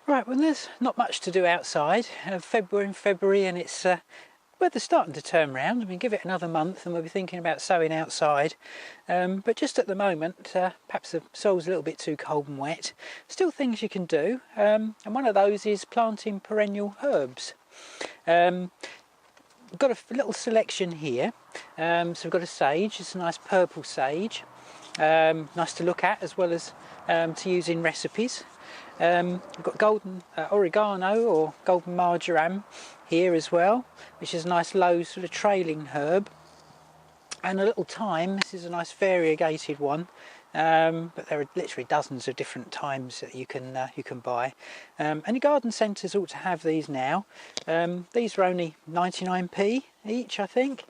Right, well there's not much to do outside. We're in February and it's weather's starting to turn round. I mean, give it another month and we'll be thinking about sowing outside. But just at the moment, perhaps the soil's a little bit too cold and wet. Still things you can do, and one of those is planting perennial herbs. We've got a little selection here. So we've got a sage. It's a nice purple sage, nice to look at as well as to use in recipes. We've got golden oregano or golden marjoram here as well, which is a nice low sort of trailing herb, and a little thyme. This is a nice variegated one, but there are literally dozens of different thymes that you can buy, and your garden centres ought to have these now. These are only 99p each, I think.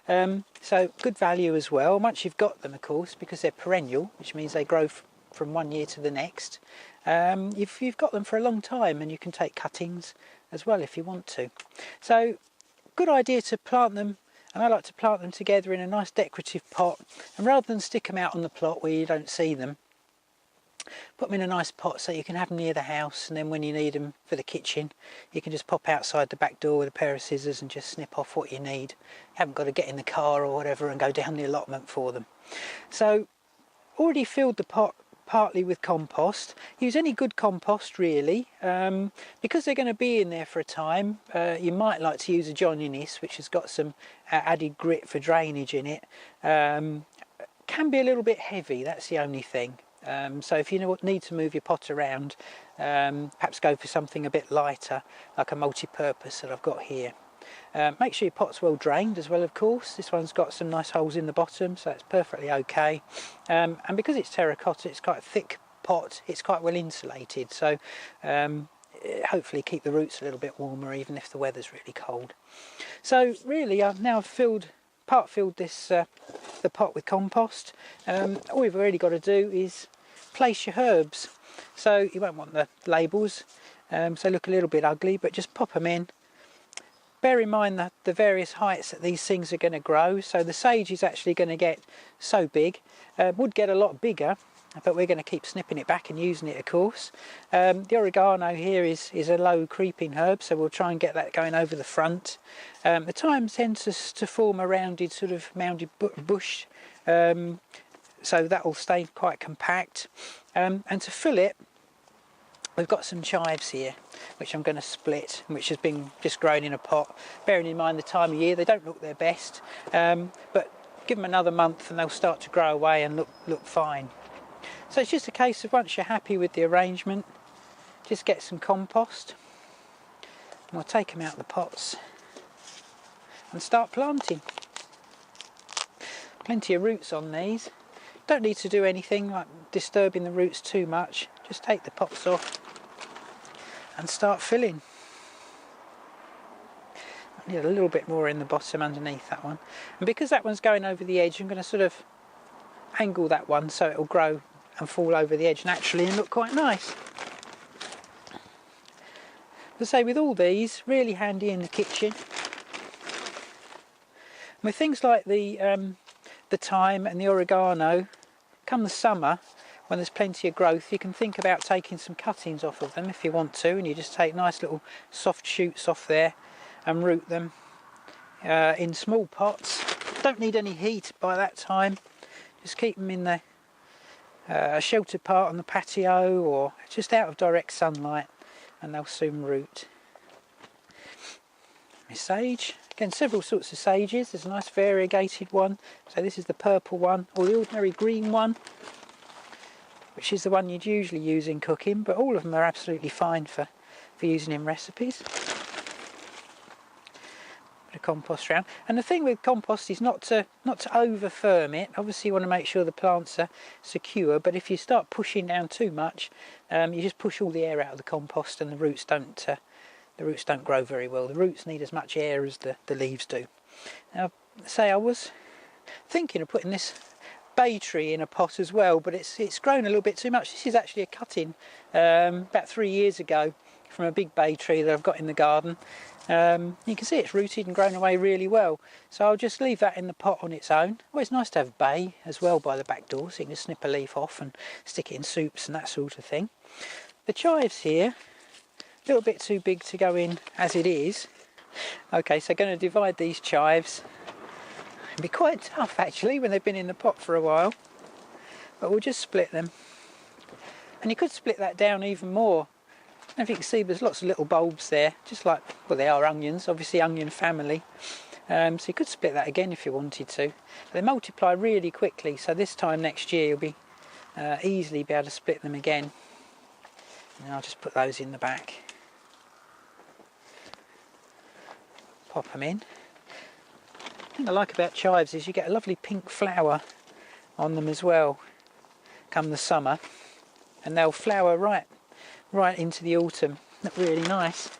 So good value as well once you've got them, of course, because they're perennial, which means they grow from one year to the next. You've got them for a long time, and you can take cuttings as well if you want to. So good idea to plant them, and I like to plant them together in a nice decorative pot, and rather than stick them out on the plot where you don't see them, put them in a nice pot so you can have them near the house, and then when you need them for the kitchen you can just pop outside the back door with a pair of scissors and just snip off what you need. You haven't got to get in the car or whatever and go down the allotment for them. So already filled the pot partly with compost. Use any good compost really, because they're going to be in there for a time. You might like to use a Johnny Nis, which has got some added grit for drainage in it. Can be a little bit heavy, that's the only thing. So if you need to move your pot around, perhaps go for something a bit lighter, like a multi-purpose that I've got here. Make sure your pot's well drained as well, of course. This one's got some nice holes in the bottom, so it's perfectly okay. And because it's terracotta, it's quite a thick pot, it's quite well insulated, so hopefully keep the roots a little bit warmer even if the weather's really cold. So really I've now filled this the pot with compost. All we've really got to do is place your herbs. So you won't want the labels, so they look a little bit ugly, but just pop them in. Bear in mind that the various heights that these things are going to grow. So the sage is actually going to get so big, would get a lot bigger, but we're going to keep snipping it back and using it, of course. The oregano here is a low creeping herb, so we'll try and get that going over the front. The thyme tends to form a rounded sort of mounded bush, so that will stay quite compact. And to fill it, we've got some chives here, which I'm going to split, which has been just grown in a pot. Bearing in mind the time of year, they don't look their best, but give them another month and they'll start to grow away and look fine. So it's just a case of, once you're happy with the arrangement, just get some compost, and we'll take them out of the pots and start planting. Plenty of roots on these. Don't need to do anything like disturbing the roots too much. Just take the pots off and start filling. I need a little bit more in the bottom underneath that one, and because that one's going over the edge, I'm going to sort of angle that one so it'll grow and fall over the edge naturally and look quite nice. As I say, with all these, really handy in the kitchen. With things like the thyme and the oregano, come the summer, when there's plenty of growth, you can think about taking some cuttings off of them if you want to, and you just take nice little soft shoots off there and root them in small pots. Don't need any heat by that time. Just keep them in the sheltered part on the patio or just out of direct sunlight, and they'll soon root. My sage, again, several sorts of sages. There's a nice variegated one, so this is the purple one, or the ordinary green one, which is the one you'd usually use in cooking, but all of them are absolutely fine for using in recipes. Bit of compost around, and the thing with compost is not to over firm it. Obviously you want to make sure the plants are secure, but if you start pushing down too much, you just push all the air out of the compost, and the roots don't grow very well. The roots need as much air as the leaves do. Now, say I was thinking of putting this bay tree in a pot as well, but it's grown a little bit too much. This is actually a cutting about 3 years ago from a big bay tree that I've got in the garden. You can see it's rooted and grown away really well, so I'll just leave that in the pot on its own. Always nice to have bay as well by the back door, so you can just snip a leaf off and stick it in soups and that sort of thing. The chives here, A little bit too big to go in as it is. Okay, so going to divide these chives. It'll be quite tough actually when they've been in the pot for a while, but we'll just split them. And you could split that down even more. I don't know if you can see, there's lots of little bulbs there, just like, well, they are onions, obviously onion family. So you could split that again if you wanted to. But they multiply really quickly, so this time next year you'll be easily be able to split them again. And I'll just put those in the back. Pop them in. The thing I like about chives is you get a lovely pink flower on them as well come the summer, and they'll flower right into the autumn. Look really nice,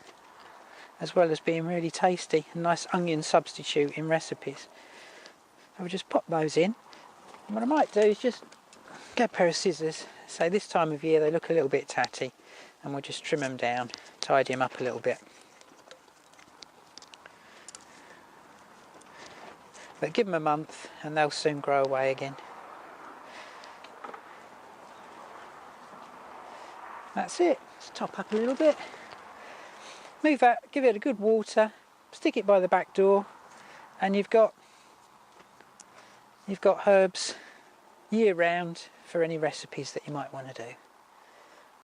as well as being really tasty. A nice onion substitute in recipes. I will just pop those in. And what I might do is just get a pair of scissors. So this time of year they look a little bit tatty, and we'll just trim them down, tidy them up a little bit. But give them a month and they'll soon grow away again. That's it. Let's top up a little bit. Move that, give it a good water, stick it by the back door, and you've got herbs year round for any recipes that you might want to do.